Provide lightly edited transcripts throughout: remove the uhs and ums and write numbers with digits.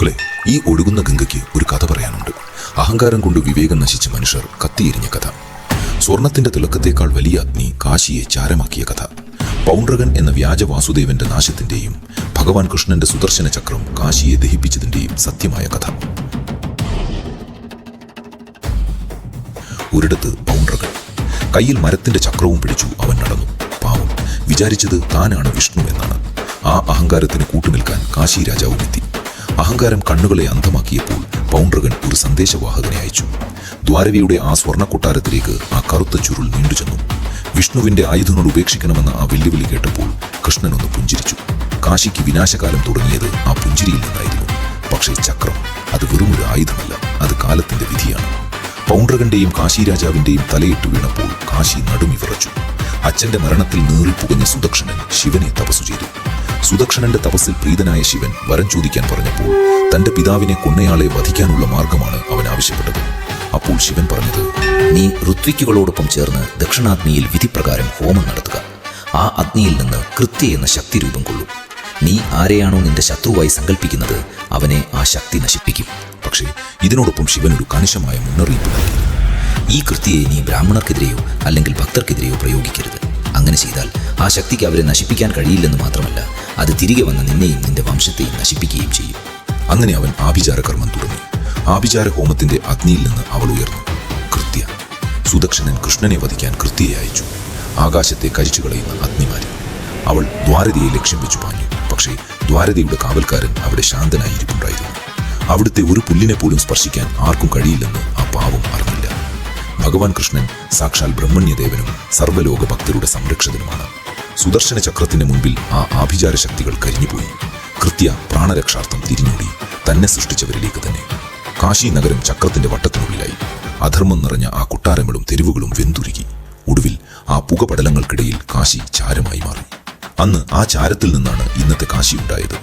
മക്കളെ, ഈ ഒഴുകുന്ന ഗംഗയ്ക്ക് ഒരു കഥ പറയാനുണ്ട്. അഹങ്കാരം കൊണ്ട് വിവേകം നശിച്ച മനുഷ്യർ കത്തിയെരിഞ്ഞ കഥ. സ്വർണത്തിന്റെ തിളക്കത്തേക്കാൾ വലിയ അഗ്നി കാശിയെ ചാരമാക്കിയ കഥ. പൗണ്ഡ്രകൻ എന്ന വ്യാജ വാസുദേവന്റെ നാശത്തിന്റെയും ഭഗവാൻ കൃഷ്ണന്റെ സുദർശന ചക്രം കാശിയെ ദഹിപ്പിച്ചതിന്റെയും സത്യമായ കഥ. ഒരിടത്ത് പൗണ്ഡ്രകൻ കയ്യിൽ മരത്തിന്റെ ചക്രവും പിടിച്ചു അവൻ നടന്നു. പാവം, വിചാരിച്ചത് താനാണ് വിഷ്ണു എന്നാണ്. ആ അഹങ്കാരത്തിന് കൂട്ടുനിൽക്കാൻ കാശി രാജാവും എത്തി. അഹങ്കാരം കണ്ണുകളെ അന്ധമാക്കിയപ്പോൾ പൗണ്ഡ്രകൻ ഒരു സന്ദേശവാഹകനെ അയച്ചു. ദ്വാരകയുടെ ആ സ്വർണ്ണ കൊട്ടാരത്തിലേക്ക് ആ കറുത്ത ചുരുൾ നീണ്ടുചെന്നു. വിഷ്ണുവിന്റെ ആയുധങ്ങൾ ഉപേക്ഷിക്കണമെന്ന ആ വെല്ലുവിളി കേട്ടപ്പോൾ കൃഷ്ണനൊന്ന് പുഞ്ചിരിച്ചു. കാശിക്ക് വിനാശകാലം തുടങ്ങിയത് ആ പുഞ്ചിരിയിൽ നിന്നായിരുന്നു. പക്ഷേ ചക്രം അത് വെറുമൊരു ആയുധമല്ല, അത് കാലത്തിന്റെ വിധിയാണ്. പൗണ്ഡ്രകന്റെയും കാശി രാജാവിന്റെയും തലയിട്ട് വീണപ്പോൾ കാശി നടുങ്ങി വിറച്ചു. അച്ഛന്റെ മരണത്തിൽ നീറിപ്പുകഞ്ഞ സുദക്ഷണൻ ശിവനെ തപസ്സു ചെയ്തു. സുദക്ഷണന്റെ തപസ്സിൽ പ്രീതനായ ശിവൻ വരം ചോദിക്കാൻ പറഞ്ഞപ്പോൾ തന്റെ പിതാവിനെ കൊന്നയാളെ വധിക്കാനുള്ള മാർഗമാണ് അവൻ ആവശ്യപ്പെട്ടത്. അപ്പോൾ ശിവൻ പറഞ്ഞത്, നീ ഋത്വിക്കുകളോടൊപ്പം ചേർന്ന് ദക്ഷിണാഗ്നിയിൽ വിധിപ്രകാരം ഹോമം നടത്തുക. ആ അഗ്നിയിൽ നിന്ന് കൃത്യ എന്ന ശക്തി രൂപം കൊള്ളും. നീ ആരെയാണോ നിന്റെ ശത്രുവായി സങ്കല്പിക്കുന്നത് അവനെ ആ ശക്തി നശിപ്പിക്കും. പക്ഷേ ഇതിനോടൊപ്പം ശിവൻ ഒരു കണിശമായ മുന്നറിയിപ്പ് നൽകി. ഈ കൃത്യയെ നീ ബ്രാഹ്മണർക്കെതിരെയോ അല്ലെങ്കിൽ ഭക്തർക്കെതിരെയോ പ്രയോഗിക്കരുത്. അങ്ങനെ ചെയ്താൽ ആ ശക്തിക്ക് അവരെ നശിപ്പിക്കാൻ കഴിയില്ലെന്ന് മാത്രമല്ല, അത് തിരികെ വന്ന് നിന്നെയും നിന്റെ വംശത്തെയും നശിപ്പിക്കുകയും ചെയ്യും. അങ്ങനെ അവൻ ആഭിചാര കർമ്മം തുടങ്ങി. ആഭിചാര ഹോമത്തിന്റെ അഗ്നിയിൽ നിന്ന് അവൾ ഉയർന്നു. കൃത്യ. സുദക്ഷണൻ കൃഷ്ണനെ വധിക്കാൻ കൃത്യയെ അയച്ചു. ആകാശത്തെ കരിച്ചു കളയുന്ന അഗ്നിമാരി. അവൾ ദ്വാരകയെ ലക്ഷ്യം വെച്ചു പാഞ്ഞു. പക്ഷേ ദ്വാരകയുടെ കാവൽക്കാരൻ അവിടെ ശാന്തനായി ഇരിപ്പുണ്ടായിരുന്നു. അവിടുത്തെ ഒരു പുല്ലിനെ പോലും സ്പർശിക്കാൻ ആർക്കും കഴിയില്ലെന്ന് ആ പാവം അറിഞ്ഞില്ല. ഭഗവാൻ കൃഷ്ണൻ സാക്ഷാൽ ബ്രഹ്മണ്യദേവനും സർവ്വലോക ഭക്തരുടെ സംരക്ഷകനുമാണ്. സുദർശന ചക്രത്തിന് മുൻപിൽ ആ ആഭിചാര ശക്തികൾ കരിഞ്ഞുപോയി. കൃത്യ പ്രാണരക്ഷാർത്ഥം തിരിഞ്ഞോടി തന്നെ സൃഷ്ടിച്ചവരിലേക്ക് തന്നെ. കാശി നഗരം ചക്രത്തിന്റെ വട്ടത്തിനുള്ളിലായി. അധർമ്മം നിറഞ്ഞ ആ കൊട്ടാരങ്ങളും തെരുവുകളും വെന്തുരുകി. ഒടുവിൽ ആ പുകപടലങ്ങൾക്കിടയിൽ കാശി ചാരമായി മാറി. അന്ന് ആ ചാരത്തിൽ നിന്നാണ് ഇന്നത്തെ കാശി ഉണ്ടായത്.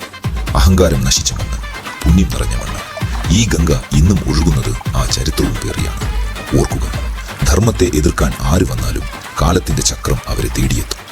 അഹങ്കാരം നശിച്ച മണ്ണ്, പുണ്യം നിറഞ്ഞ മണ്ണ്. ഈ ഗംഗ ഇന്നും ഒഴുകുന്നത് ആ ചരിത്രവും പേറിയാണ്. ഓർക്കുക, ധർമ്മത്തെ എതിർക്കാൻ ആര് വന്നാലും കാലത്തിന്റെ ചക്രം അവരെ തേടിയെത്തും.